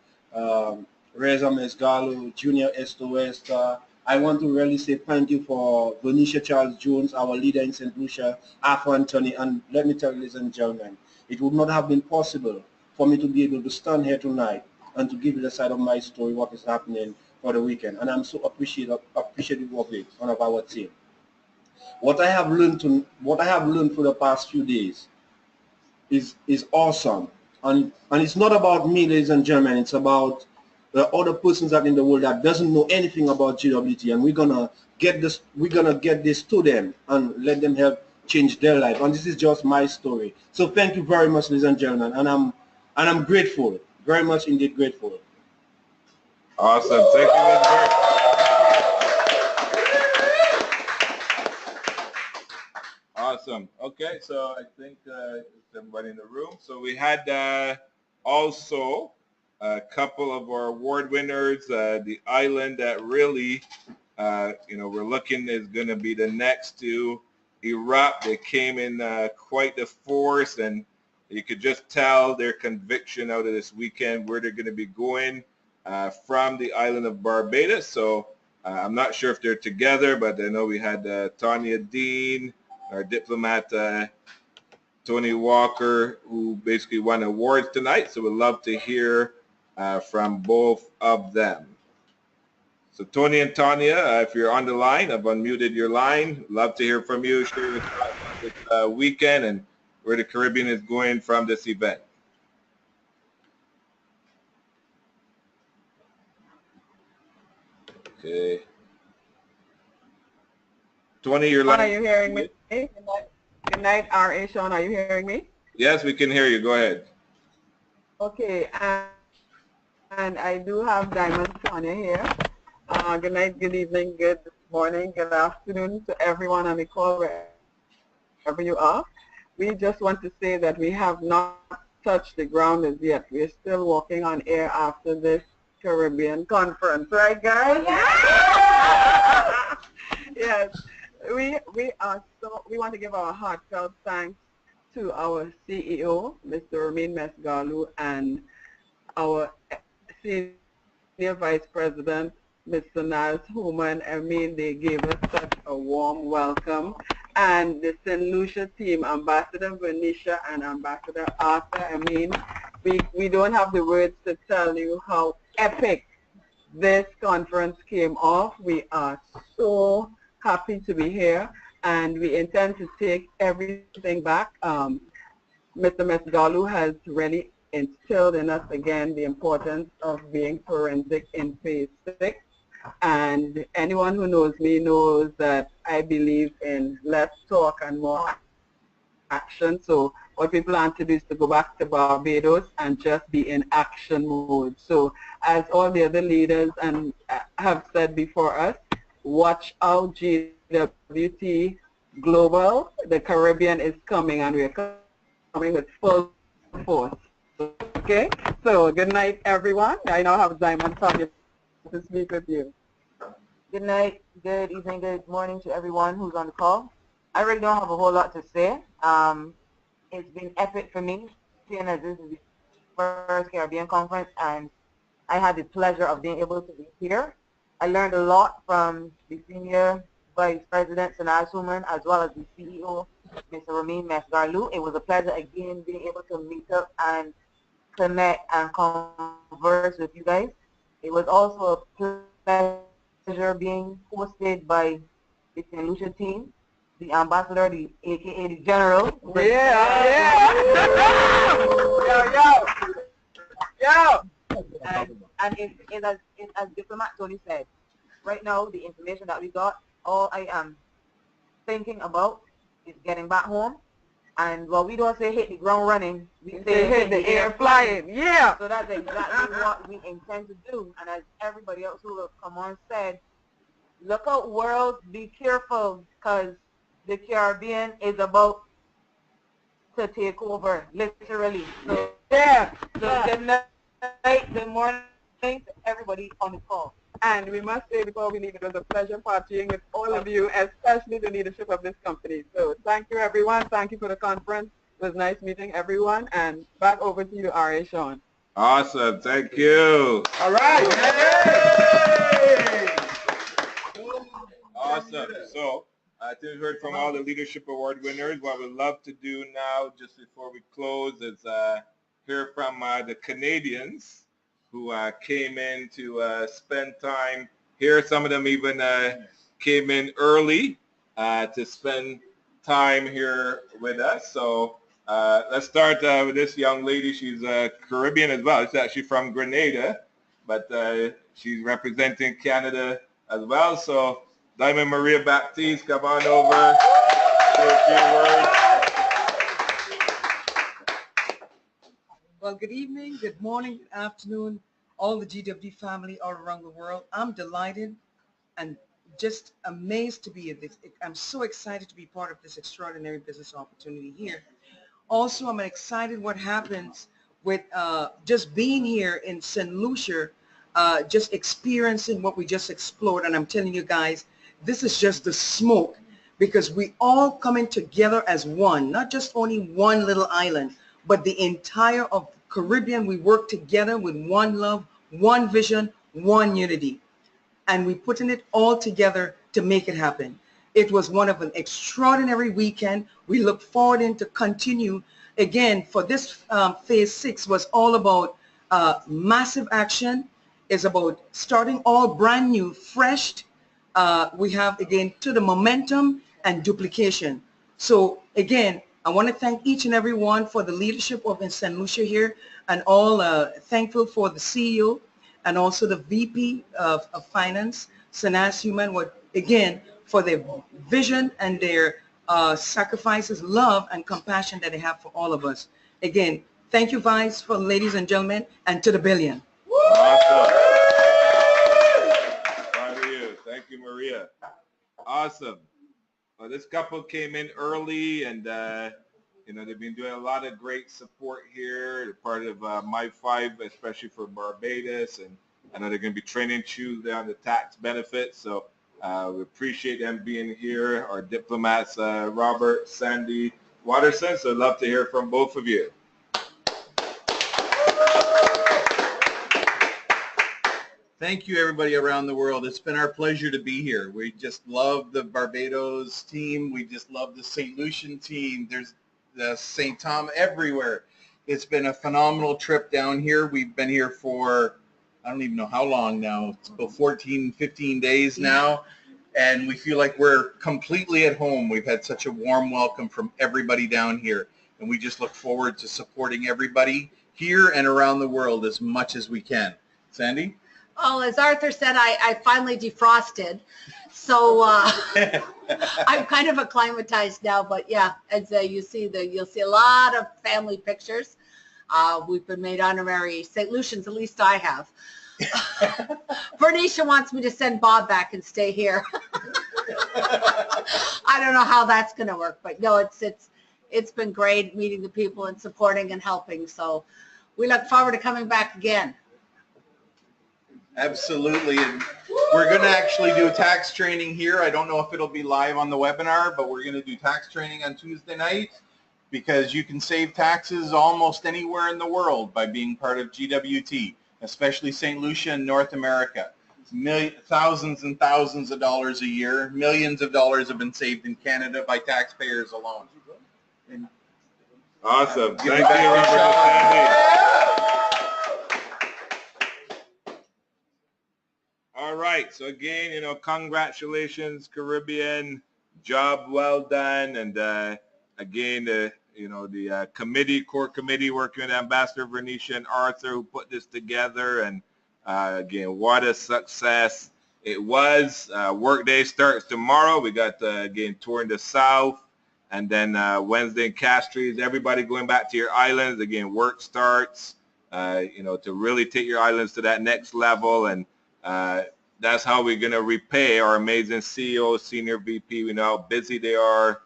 Reza Mesgalo, Junior Esto. I want to really say thank you for Benicia Charles Jones, our leader in St. Lucia, Arthur Anthony, and let me tell you, ladies and gentlemen, it would not have been possible for me to be able to stand here tonight and to give you the side of my story, what is happening for the weekend. And I'm so appreciative of it, one of our team. What I have learned for the past few days is awesome. And it's not about me, ladies and gentlemen, it's about the other persons out in the world that doesn't know anything about GWT, and we're gonna get this to them and let them help change their life. And this is just my story. So thank you very much, ladies and gentlemen, and I'm grateful, very much indeed grateful. Awesome. Thank you, Winsburg. Awesome. Okay, so I think it's everybody in the room. So we had also a couple of our award winners. The island that really, we're looking is going to be the next to erupt. They came in quite the force, and you could just tell their conviction out of this weekend where they're going to be going from the island of Barbados. So I'm not sure if they're together, but I know we had Tanya Dean, our diplomat, Tony Walker, who basically won awards tonight. So we'd love to hear from both of them. So Tony and Tanya, if you're on the line, I've unmuted your line. Love to hear from you. Share your thoughts on this weekend and where the Caribbean is going from this event. Okay. Tony, your line. Are you hearing me? Good night, R.A. Sean. Are you hearing me? Yes, we can hear you. Go ahead. Okay, and I do have Diamond Sonia here. Good night, good evening, good morning, good afternoon to everyone on the call wherever you are. We just want to say that we have not touched the ground as yet. We're still walking on air after this Caribbean conference, right, guys? Yeah. Yes. We want to give our heartfelt thanks to our CEO, Mr. Ramin Mesgalu, and our Senior Vice President, Mr. Naz Human. I mean, they gave us such a warm welcome. And the St. Lucia team, Ambassador Venetia and Ambassador Arthur, I mean, we don't have the words to tell you how epic this conference came off. We are so happy to be here, and we intend to take everything back. Mr. Mesgalu has really instilled in us again the importance of being forensic in phase 6. And anyone who knows me knows that I believe in less talk and more action. So what we plan to do is to go back to Barbados and just be in action mode. So as all the other leaders and have said before us, watch out, GWT Global. The Caribbean is coming, and we're coming with full force. Okay? So good night, everyone. I now have Diamond Sonia to speak with you. Good night, good evening, good morning to everyone who's on the call. I really don't have a whole lot to say. It's been epic for me, seeing as this is the first Caribbean conference, and I had the pleasure of being able to be here. I learned a lot from the Senior Vice President, Sanaz Human, as well as the CEO, Mr. Ramin Mesgalu. It was a pleasure again being able to meet up and connect and converse with you guys. It was also a pleasure being hosted by the St. Lucia team, the ambassador, aka the general. Yeah. Yo. And it's as Diplomat Tony said, right now the information that we got, all I am thinking about is getting back home. And while we don't say hit the ground running, we say hit the air flying. Yeah. So that's exactly what we intend to do. And as everybody else who have come on said, look out world, be careful, because the Caribbean is about to take over, literally. So yeah. So good night, good morning to everybody on the call. And we must say before we leave, it was a pleasure partying with all of you, especially the leadership of this company. So thank you, everyone. Thank you for the conference. It was nice meeting everyone. And back over to you, R.A. Sean. Awesome. Thank you. All right. Yay! Awesome. So I think we heard from all the Leadership Award winners. What we'd love to do now, just before we close, is hear from the Canadians who came in to spend time here. Some of them even came in early to spend time here with us. So let's start with this young lady. She's Caribbean as well. She's actually from Grenada, but she's representing Canada as well. So Diamond Maria Baptiste, come on over. Say a few words. Well, good evening, good morning, good afternoon, all the GWT family all around the world. I'm delighted and just amazed to be at this. I'm so excited to be part of this extraordinary business opportunity here. Also, I'm excited what happens with just being here in St. Lucia, just experiencing what we just explored. And I'm telling you guys, this is just the smoke, because we all coming together as one, not just only one little island, but the entire of Caribbean. We work together with one love, one vision, one unity. And we putting it all together to make it happen. It was one of an extraordinary weekend. We look forward to continue. Again, for this phase 6 was all about massive action. It's about starting all brand new, fresh. We have, again, to the momentum and duplication. So, again, I want to thank each and every one for the leadership of St. Lucia here, and all thankful for the CEO and also the VP of Finance, Sanaz Human, again, for their vision and their sacrifices, love, and compassion that they have for all of us. Again, thank you, Vice, for ladies and gentlemen, and to the billion. Awesome. Proud of you. Thank you, Maria. Awesome. Well, this couple came in early, and they've been doing a lot of great support here. They're part of My Five, especially for Barbados, and I know they're going to be training Tuesday on the tax benefits. So we appreciate them being here. Our diplomats, Robert, Sandy, Watterson. So I'd love to hear from both of you. Thank you, everybody around the world. It's been our pleasure to be here. We just love the Barbados team. We just love the St. Lucian team. There's the St. Tom everywhere. It's been a phenomenal trip down here. We've been here for, I don't even know how long now. It's about 14, 15 days now. And we feel like we're completely at home. We've had such a warm welcome from everybody down here. And we just look forward to supporting everybody here and around the world as much as we can. Sandy? Oh, as Arthur said, I finally defrosted. So I'm kind of acclimatized now, but yeah, as you'll see a lot of family pictures. We've been made honorary St. Lucians, at least I have. Bernicia wants me to send Bob back and stay here. I don't know how that's going to work, but no, it's been great meeting the people and supporting and helping. So we look forward to coming back again. Absolutely. And we're going to actually do tax training here. I don't know if it'll be live on the webinar, but we're going to do tax training on Tuesday night because you can save taxes almost anywhere in the world by being part of GWT, especially St. Lucia and North America. Thousands and thousands of dollars a year. Millions of dollars have been saved in Canada by taxpayers alone. And, awesome. Thank you, Robert and Sandy. All right. So again, congratulations, Caribbean. Job well done. And again, the core committee working with Ambassador Bernicia and Arthur who put this together. And again, what a success it was. Work day starts tomorrow. We got, again, touring the South. And then Wednesday in Castries, everybody going back to your islands. Again, work starts, to really take your islands to that next level. And that's how we're going to repay our amazing CEO, Senior VP. We know how busy they are,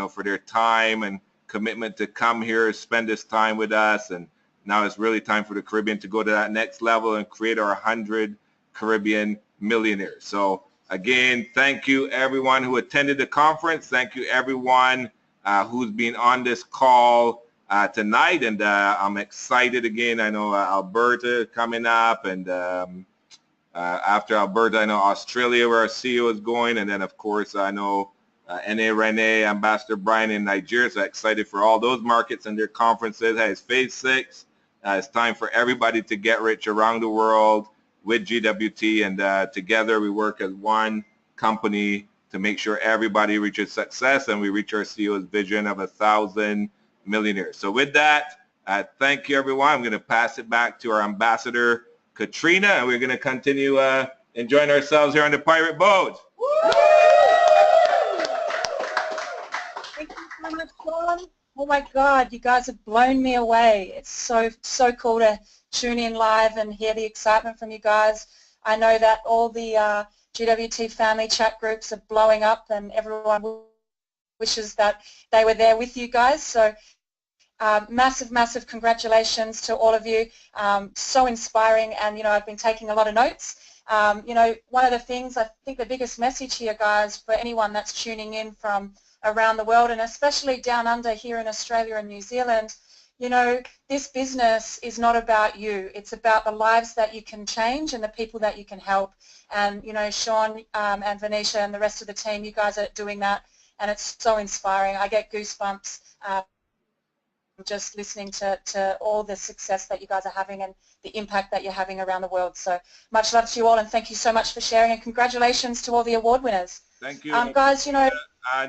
for their time and commitment to come here, spend this time with us. And now it's really time for the Caribbean to go to that next level and create our 100 Caribbean millionaires. So again, thank you everyone who attended the conference. Thank you everyone who's been on this call tonight. And I'm excited again. I know Alberta coming up, and after Alberta, I know Australia, where our CEO is going. And then, of course, I know N.A. Rene, Ambassador Brian in Nigeria. So excited for all those markets and their conferences. Hey, it's phase 6. It's time for everybody to get rich around the world with GWT. And together we work as one company to make sure everybody reaches success and we reach our CEO's vision of 1,000 millionaires. So with that, thank you, everyone. I'm going to pass it back to our ambassador, Katrina, and we're going to continue enjoying ourselves here on the pirate boat. Thank you so much, Sean. Oh my God, you guys have blown me away. It's so cool to tune in live and hear the excitement from you guys. I know that all the GWT family chat groups are blowing up and everyone wishes that they were there with you guys. So massive congratulations to all of you. So inspiring, and I've been taking a lot of notes. One of the things, I think the biggest message here, guys, for anyone that's tuning in from around the world, and especially down under here in Australia and New Zealand, this business is not about you. It's about the lives that you can change and the people that you can help. And Sean and Venetia and the rest of the team, you guys are doing that, and it's so inspiring. I get goosebumps just listening to all the success that you guys are having and the impact that you're having around the world. So much love to you all, and thank you so much for sharing, and congratulations to all the award winners. Thank you. Guys,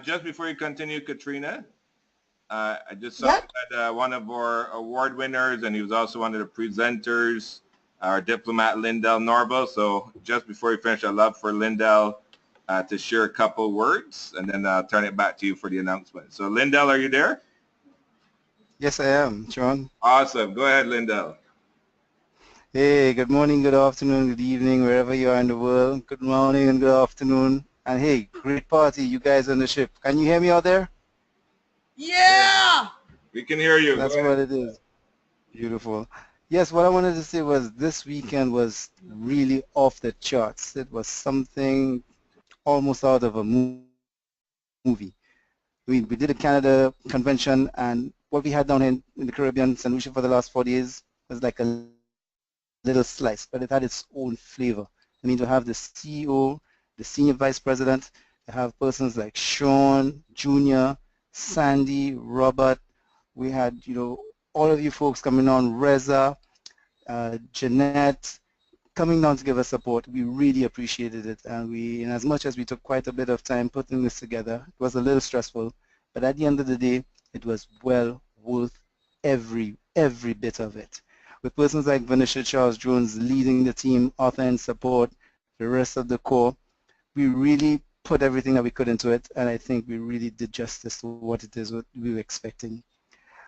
just before you continue, Katrina, I just saw that one of our award winners, and he was also one of the presenters, our diplomat, Lindell Norville. So just before you finish, I'd love for Lindell to share a couple words, and then I'll turn it back to you for the announcement. So Lindell, are you there? Yes, I am, John. Awesome. Go ahead, Lindell. Hey, good morning, good afternoon, good evening, wherever you are in the world. Good morning and good afternoon. And hey, great party, you guys on the ship. Can you hear me out there? Yeah! We can hear you. That's what it is. Beautiful. Yes, what I wanted to say was this weekend was really off the charts. It was something almost out of a movie. We did a Canada convention, and what we had down in the Caribbean, St. Lucia, for the last 4 days was like a little slice, but it had its own flavor. I mean, to have the CEO, the senior vice president, to have persons like Sean, Junior, Sandy, Robert. We had, all of you folks coming on, Reza, Jeanette, coming down to give us support. We really appreciated it, and as much as we took quite a bit of time putting this together, it was a little stressful, but at the end of the day, it was well worth every bit of it. With persons like Vanessa Charles Jones leading the team, author and support, the rest of the core, we really put everything that we could into it, and I think we really did justice to what it is what we were expecting.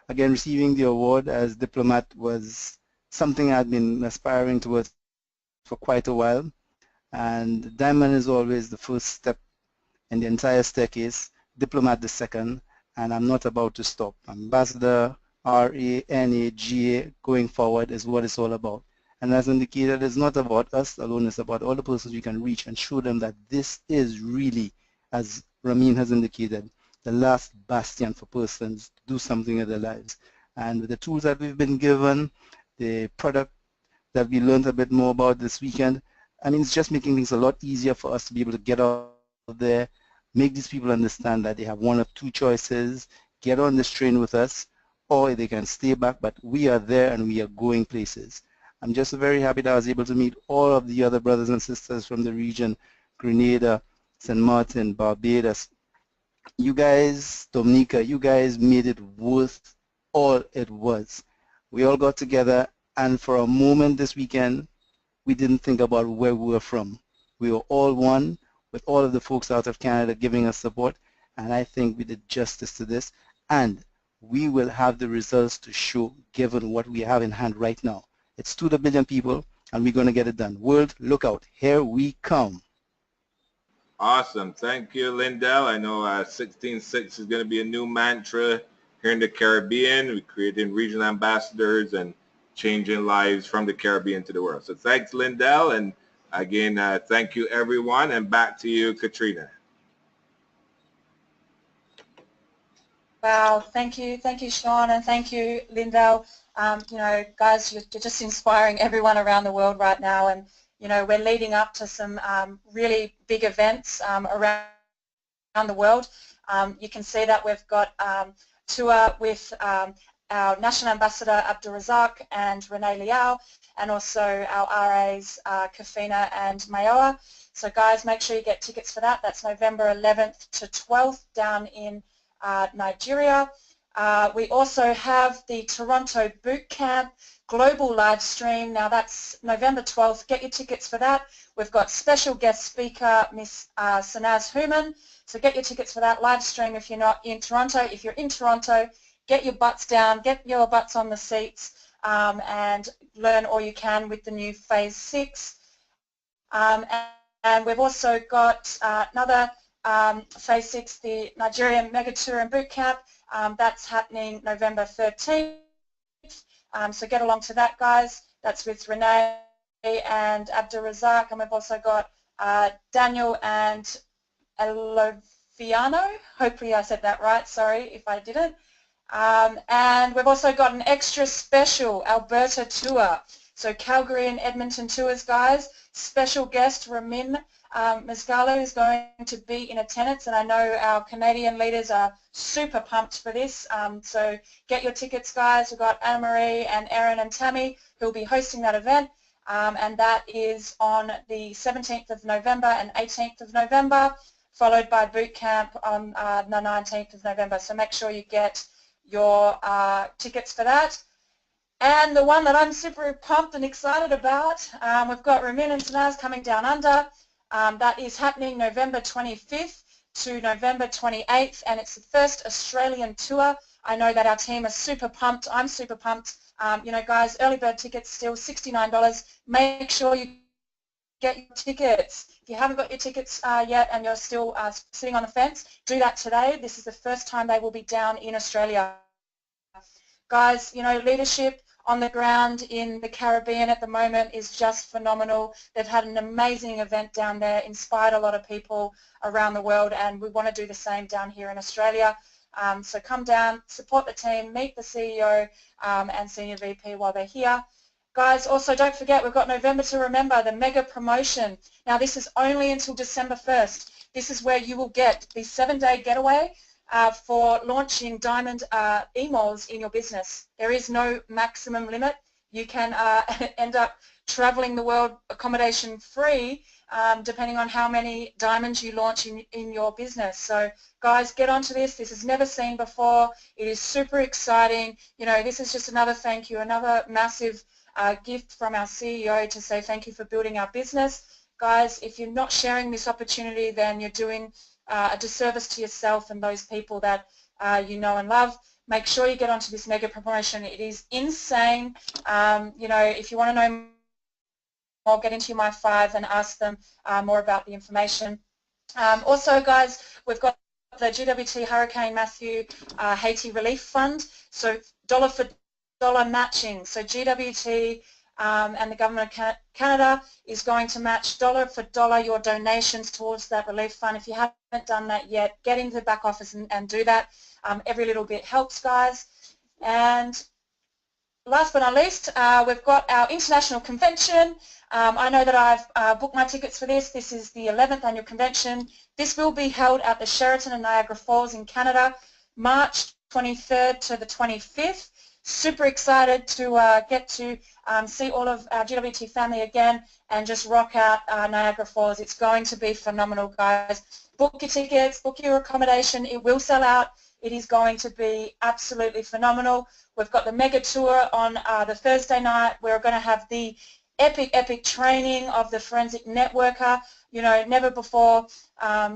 Again, receiving the award as diplomat was something I'd been aspiring towards for quite a while, and Diamond is always the first step in the entire staircase, diplomat the second, and I'm not about to stop. Ambassador, RANAGA, going forward is what it's all about. And as indicated, it's not about us alone, it's about all the persons we can reach and show them that this is really, as Ramin has indicated, the last bastion for persons to do something in their lives. And with the tools that we've been given, the product that we learned a bit more about this weekend, I mean, it's just making things a lot easier for us to be able to get out there, make these people understand that they have one of two choices: get on this train with us, or they can stay back, but we are there and we are going places. I'm just very happy that I was able to meet all of the other brothers and sisters from the region, Grenada, St. Martin, Barbados. You guys, Dominica, you guys made it worth all it was. We all got together, and for a moment this weekend, we didn't think about where we were from. We were all one, with all of the folks out of Canada giving us support, and I think we did justice to this, and we will have the results to show given what we have in hand right now. It's 2 billion people, and we're going to get it done. World, look out. Here we come. Awesome. Thank you, Lindell. I know 16.6 is going to be a new mantra here in the Caribbean. We're creating regional ambassadors and changing lives from the Caribbean to the world. So thanks, Lindell. And again, thank you, everyone. And back to you, Katrina. Wow, thank you, Sean, and thank you, Lindell. Guys, you're just inspiring everyone around the world right now, and we're leading up to some really big events around the world. You can see that we've got tour with our National Ambassador Abdul Razak and Renee Liao, and also our RAs Kafina and Mayoa. So guys, make sure you get tickets for that. That's November 11th to 12th down in Nigeria. We also have the Toronto Boot Camp global live stream. Now that's November 12th. Get your tickets for that. We've got special guest speaker, Miss Sanaz Human. So get your tickets for that live stream if you're not in Toronto. If you're in Toronto, get your butts down, get your butts on the seats, and learn all you can with the new Phase 6. And we've also got another Phase 6, the Nigerian Mega Tour and Boot Camp. That's happening November 13th. So get along to that, guys. That's with Renee and Abdul Razak, and we've also got Daniel and Eloviano. Hopefully I said that right. Sorry if I didn't. And we've also got an extra special Alberta tour. So Calgary and Edmonton tours, guys. Special guest Ramin Mazgalo is going to be in attendance, and I know our Canadian leaders are super pumped for this. So get your tickets, guys. We've got Anna-Marie and Erin and Tammy who will be hosting that event, and that is on the 17th of November and 18th of November, followed by boot camp on the 19th of November. So make sure you get your tickets for that. And the one that I'm super pumped and excited about, we've got Ramin and Sanaz coming down under. That is happening November 25th to November 28th, and it's the first Australian tour. I know that our team are super pumped. I'm super pumped. You know, guys, early bird tickets still $69. Make sure you get your tickets. If you haven't got your tickets yet and you're still sitting on the fence, do that today. This is the first time they will be down in Australia. Guys, you know, leadership on the ground in the Caribbean at the moment is just phenomenal. They've had an amazing event down there, inspired a lot of people around the world, and we want to do the same down here in Australia. So come down, support the team, meet the CEO and Senior VP while they're here. Guys, also don't forget we've got November to Remember, the mega promotion. Now this is only until December 1st. This is where you will get the 7-day getaway for launching diamond emails in your business. There is no maximum limit. You can end up traveling the world accommodation free depending on how many diamonds you launch in your business. So guys, get onto this. This is never seen before. It is super exciting. You know, this is just another thank you, another massive gift from our CEO to say thank you for building our business. Guys, if you're not sharing this opportunity, then you're doing a disservice to yourself and those people that you know and love. Make sure you get onto this mega promotion. It is insane. You know, if you want to know more, get into my 5 and ask them more about the information. Also, guys, we've got the GWT Hurricane Matthew Haiti Relief Fund. So dollar for dollar matching. So GWT and the Government of Canada is going to match dollar for dollar your donations towards that relief fund. If you haven't done that yet, get into the back office and do that. Every little bit helps, guys. And last but not least, we've got our international convention. I know that I've booked my tickets for this. This is the 11th annual convention. This will be held at the Sheraton in Niagara Falls in Canada, March 23rd to the 25th. Super excited to get to see all of our GWT family again and just rock out Niagara Falls. It's going to be phenomenal, guys. Book your tickets, book your accommodation. It will sell out. It is going to be absolutely phenomenal. We've got the mega tour on the Thursday night. We're going to have the epic training of the forensic networker. You know, never before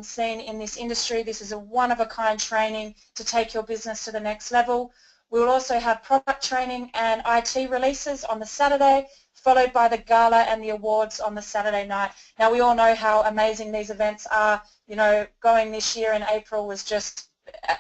seen in this industry. This is a one-of-a-kind training to take your business to the next level. We will also have product training and IT releases on the Saturday, followed by the gala and the awards on the Saturday night. Now, we all know how amazing these events are. You know, going this year in April was just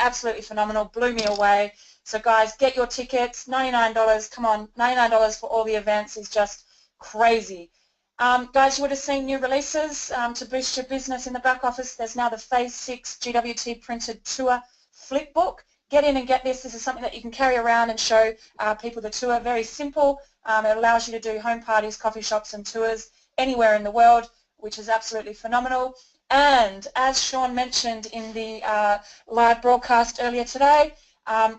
absolutely phenomenal, blew me away. So, guys, get your tickets, $99. Come on, $99 for all the events is just crazy. Guys, you would have seen new releases to boost your business in the back office. There's now the Phase 6 GWT printed tour flip book. Get in and get this. This is something that you can carry around and show people the tour. Very simple. It allows you to do home parties, coffee shops and tours anywhere in the world, which is absolutely phenomenal. And as Sean mentioned in the live broadcast earlier today,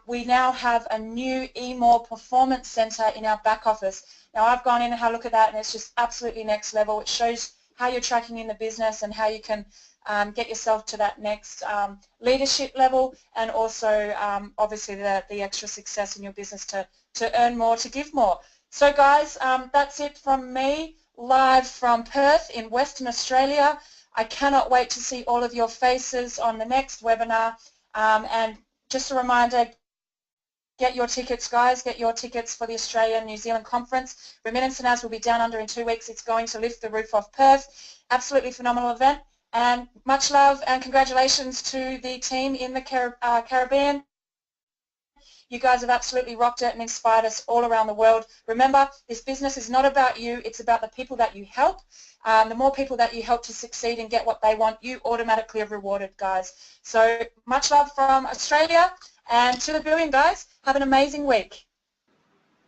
we now have a new eMore Performance Center in our back office. Now, I've gone in and had a look at that, and it's just absolutely next level. It shows how you're tracking in the business and how you can get yourself to that next leadership level, and also obviously the extra success in your business to earn more, to give more. So guys, that's it from me, live from Perth in Western Australia. I cannot wait to see all of your faces on the next webinar. And just a reminder, get your tickets, guys. Get your tickets for the Australia-New Zealand conference. Remittance and As will be down under in 2 weeks. It's going to lift the roof off Perth. Absolutely phenomenal event. And much love and congratulations to the team in the Caribbean. You guys have absolutely rocked it and inspired us all around the world. Remember, this business is not about you. It's about the people that you help. The more people that you help to succeed and get what they want, you automatically are rewarded, guys. So much love from Australia, and to the billion, guys. Have an amazing week.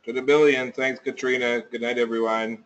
To the billion. Thanks, Katrina. Good night, everyone.